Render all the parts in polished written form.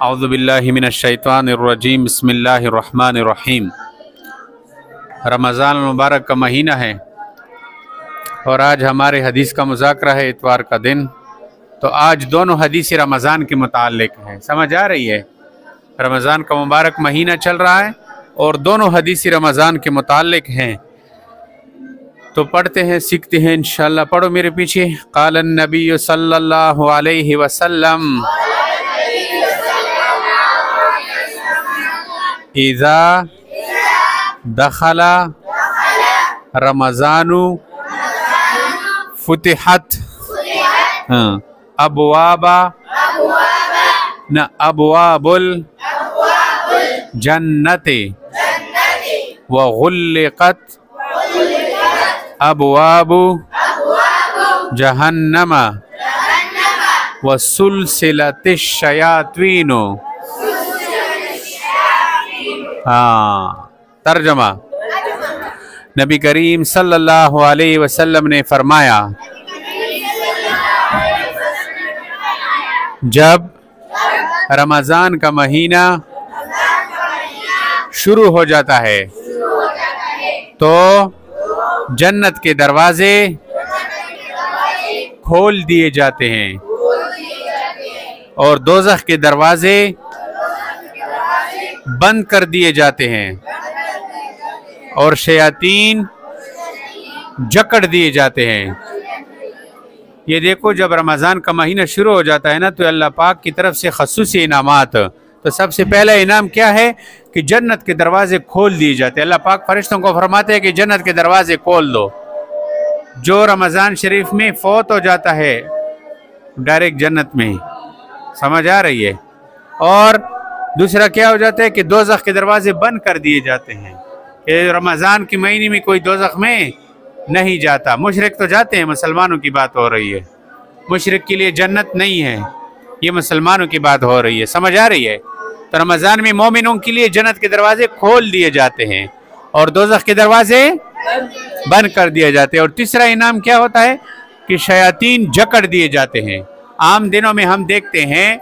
औज़ुबिल्लाहि मिनश्शैतानिर्रजीम बिस्मिल्लाहिर्रहमानिर्रहीम। रमज़ान मुबारक का महीना है और आज हमारे हदीस का मुज़ाकरा है, इतवार का दिन। तो आज दोनों हदीस रमज़ान के मुताल्लिक़ हैं। समझ आ रही है? रमज़ान का मुबारक महीना चल रहा है और दोनों हदीस रमज़ान के मुताल्लिक़ हैं। तो पढ़ते हैं, सीखते हैं इंशाअल्लाह। पढ़ो मेरे पीछे। क़ालन नबी सल्लल्लाहु अलैहि वसल्लम इज़ा दखला रमज़ानु फुतिहत अबवाबा न अबवाबुल जन्नति व गुल्लिक़त अबवाबु जहन्नमा व सुलसिलतिश शयातीनो। तर्जमा। नबी करीम सल्लल्लाहु अलैहि वसल्लम ने फरमाया, जब रमज़ान का महीना शुरू हो जाता है तो जन्नत के दरवाजे खोल दिए जाते हैं और दोज़ख के दरवाजे बंद कर दिए जाते हैं और शयातीन जकड़ दिए जाते हैं। ये देखो, जब रमज़ान का महीना शुरू हो जाता है ना तो अल्लाह पाक की तरफ से ख़ुसूसी इनामात। तो सबसे पहला इनाम क्या है कि जन्नत के दरवाजे खोल दिए जाते हैं। अल्लाह पाक फरिश्तों को फरमाते हैं कि जन्नत के दरवाजे खोल दो। जो रमज़ान शरीफ में फौत हो जाता है डायरेक्ट जन्नत में ही। समझ आ रही है? और दूसरा क्या हो जाता है कि दोज़ख के दरवाजे बंद कर दिए जाते हैं कि रमज़ान के महीने में कोई दोज़ख में नहीं जाता। मुशरिक तो जाते हैं, मुसलमानों की बात हो रही है। मुशरिक के लिए जन्नत नहीं है, ये मुसलमानों की बात हो रही है। समझ आ रही है? तो रमज़ान में मोमिनों के लिए जन्नत के दरवाजे खोल दिए जाते हैं और दोज़ख के दरवाजे बंद कर दिए जाते हैं। और तीसरा इनाम क्या होता है कि शयातीन जकड़ दिए जाते हैं। आम दिनों में हम देखते हैं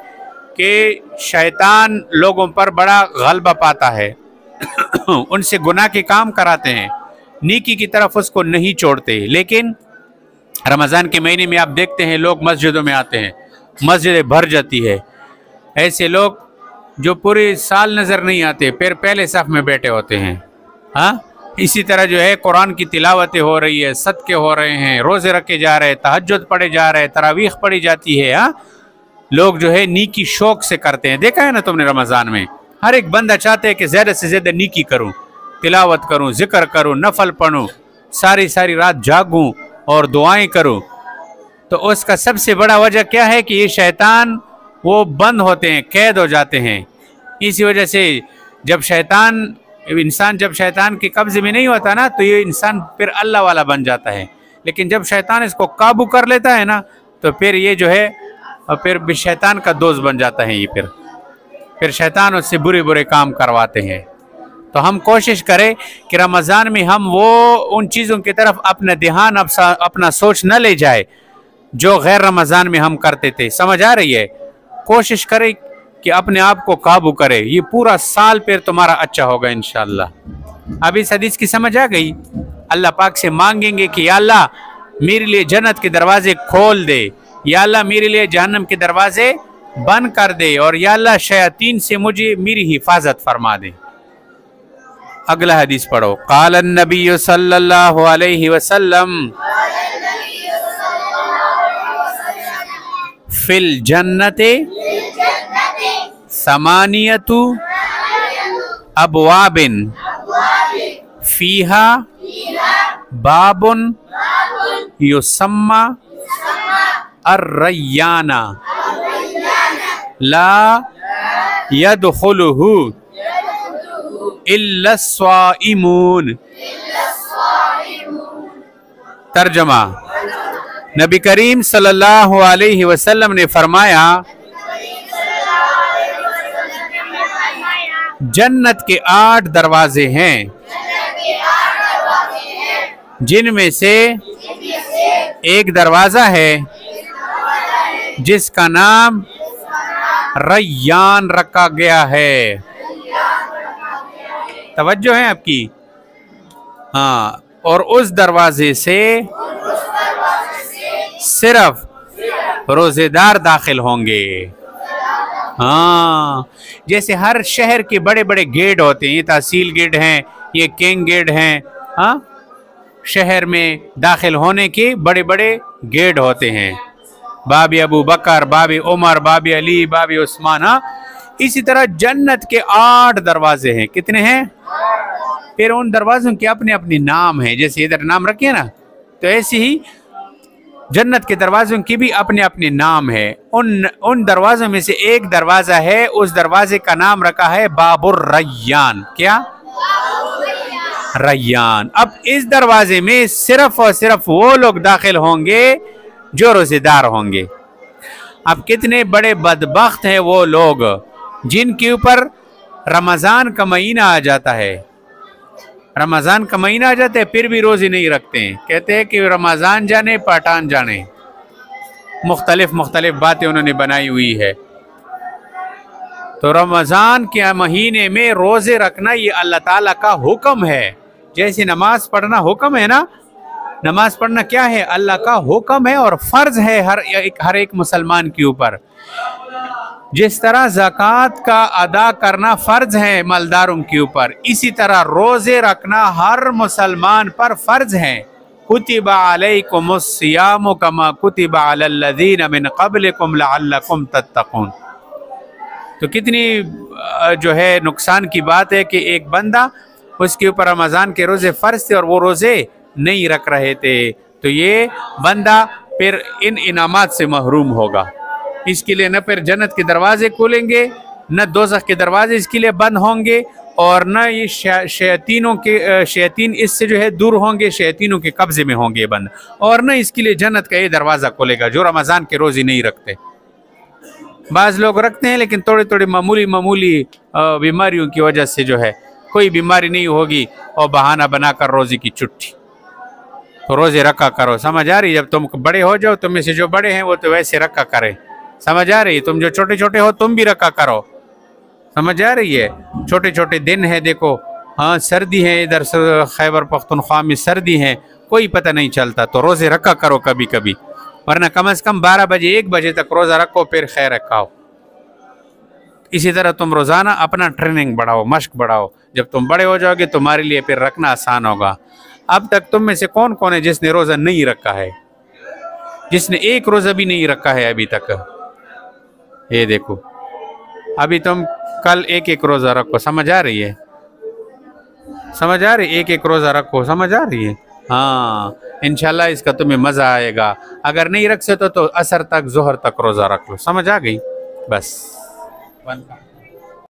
कि शैतान लोगों पर बड़ा गलबा पाता है उनसे गुनाह के काम कराते हैं, नेकी की तरफ उसको नहीं छोड़ते। लेकिन रमज़ान के महीने में आप देखते हैं लोग मस्जिदों में आते हैं, मस्जिदें भर जाती है। ऐसे लोग जो पूरे साल नज़र नहीं आते, फिर पहले सफ़ में बैठे होते हैं। हाँ, इसी तरह जो है कुरान की तिलावतें हो रही है, सदके हो रहे हैं, रोज़े रखे जा रहे हैं, तहज्जुद पढ़े जा रहे हैं, तरावीह पढ़ी जाती है। हाँ, लोग जो है नीकी शौक से करते हैं। देखा है ना तुमने, रमज़ान में हर एक बंदा चाहते है कि ज़्यादा से ज़्यादा नीकी करूं, तिलावत करूं, जिक्र करूं, नफल पढ़ूं, सारी सारी रात जागूं और दुआएं करूं। तो उसका सबसे बड़ा वजह क्या है कि ये शैतान वो बंद होते हैं, कैद हो जाते हैं। इसी वजह से जब इंसान जब शैतान के कब्जे में नहीं होता ना तो ये इंसान फिर अल्लाह वाला बन जाता है। लेकिन जब शैतान इसको काबू कर लेता है ना तो फिर ये जो है और फिर शैतान का दोस्त बन जाता है। ये फिर शैतान उससे बुरे बुरे काम करवाते हैं। तो हम कोशिश करें कि रमज़ान में हम वो उन चीज़ों की तरफ अपना ध्यान अपना सोच न ले जाए जो गैर रमज़ान में हम करते थे। समझ आ रही है? कोशिश करें कि अपने आप को काबू करे। ये पूरा साल फिर तुम्हारा अच्छा होगा इंशाअल्लाह। अब इस हदीस की समझ आ गई? अल्लाह पाक से मांगेंगे कि या अल्लाह मेरे लिए जन्नत के दरवाजे खोल दे, या अल्लाह मेरे लिए जहन्नम के दरवाजे बंद कर दे, और या अल्लाह शयातीन से मुझे मेरी हिफाजत फरमा दे। अगला हदीस पढ़ो। क़ालन नबी सल्लल्लाहु अलैहि वसल्लम फिल जन्नते समानियतु अबवाबिन फीहा बाबुन युसम्मा अर्रय्याना ला यदखुलुहु इल्ला स्वाइमून। तर्जमा। नबी करीम सल्लल्लाहु अलैहि वसल्लम ने फरमाया, जन्नत के 8 दरवाजे हैं जिनमें से एक दरवाज़ा है जिसका नाम रैयान रखा गया है। तवज्जो है आपकी? हाँ, और उस दरवाजे से सिर्फ रोजेदार दाखिल होंगे। हाँ, जैसे हर शहर के बड़े बड़े गेट होते हैं, ये तहसील गेट हैं, ये किंग गेट हैं। हाँ, शहर में दाखिल होने के बड़े बड़े गेट होते हैं, बाबी अबू बकर, बाबी उमर, बाबी अली, बाबी उस्मान। हाँ, इसी तरह जन्नत के 8 दरवाजे हैं। कितने हैं? फिर उन दरवाजों के अपने अपने नाम हैं। जैसे इधर नाम रखे ना, तो ऐसे ही जन्नत के दरवाजों की भी अपने अपने नाम है। उन दरवाजों में से एक दरवाजा है, उस दरवाजे का नाम रखा है बाबुर रैयान। क्या? रैयान। अब इस दरवाजे में सिर्फ और सिर्फ वो लोग दाखिल होंगे जो रोजेदार होंगे। अब कितने बड़े बदबख्त हैं वो लोग जिनके ऊपर रमजान का महीना आ जाता है। रमजान का महीना आ जाता है फिर भी रोज़े नहीं रखते हैं। कहते हैं कि रमजान जाने पठान जाने, मुख्तलिफ बातें उन्होंने बनाई हुई है। तो रमजान के महीने में रोज़े रखना ये अल्लाह ताला का हुक्म है। जैसे नमाज पढ़ना हुक्म है ना, नमाज पढ़ना क्या है? अल्लाह का हुक्म है और फ़र्ज है हर एक मुसलमान के ऊपर। जिस तरह ज़कात का अदा करना फ़र्ज है मालदारों के ऊपर, इसी तरह रोज़े रखना हर मुसलमान पर फ़र्ज है। कुतिबा अलैकुमुस्सियामु कमा कुतिबा अलल्लज़ीना मिन क़ब्लिकुम लअल्लकुम तत्तक़ून। तो कितनी जो है नुकसान की बात है कि एक बंदा, उसके ऊपर रमज़ान के रोज़े फ़र्ज थे और वो रोज़े नहीं रख रहे थे, तो ये बंदा फिर इन इनामात से महरूम होगा। इसके लिए न फिर जन्नत के दरवाजे खुलेंगे, न दोज़ख के दरवाजे इसके लिए बंद होंगे, और न ये शैतीन इससे जो है दूर होंगे, शैतीनों के कब्जे में होंगे बंद, और न इसके लिए जन्नत का ये दरवाज़ा खुलेगा जो रमज़ान के रोज़े नहीं रखते। बाज़ लोग रखते हैं लेकिन थोड़ी थोड़ी मामूली बीमारियों की वजह से जो है, कोई बीमारी नहीं होगी और बहाना बनाकर रोज़े की छुट्टी। तो रोज़े रखा करो, समझ आ रही? जब तुम बड़े हो जाओ, तुम में से जो बड़े हैं वो तो वैसे रखा करें, समझ आ रही? तुम जो छोटे छोटे हो तुम भी रखा करो, समझ आ रही है? छोटे छोटे दिन है, देखो हाँ सर्दी है, इधर खैबर पख्तूनख्वा में सर्दी है, कोई पता नहीं चलता, तो रोज़े रखा करो कभी कभी, वरना कम से कम 12 बजे 1 बजे तक रोज़ा रखो, फिर खैर रखाओ। इसी तरह तुम रोज़ाना अपना ट्रेनिंग बढ़ाओ, मश्क बढ़ाओ, जब तुम बड़े हो जाओगे तुम्हारे लिए फिर रखना आसान होगा। अब तक तुम में से कौन कौन है जिसने रोज़ा नहीं रखा है? जिसने एक रोज़ा भी नहीं रखा है अभी तक? ये देखो, अभी तुम कल एक रोज़ा रखो, समझ आ रही है? समझ आ रही? एक रोज़ा रखो, समझ आ रही है? हाँ, इंशाल्लाह इसका तुम्हें मज़ा आएगा। अगर नहीं रख सकते तो असर तक, जोहर तक रोज़ा रख लो, समझ आ गई? बस।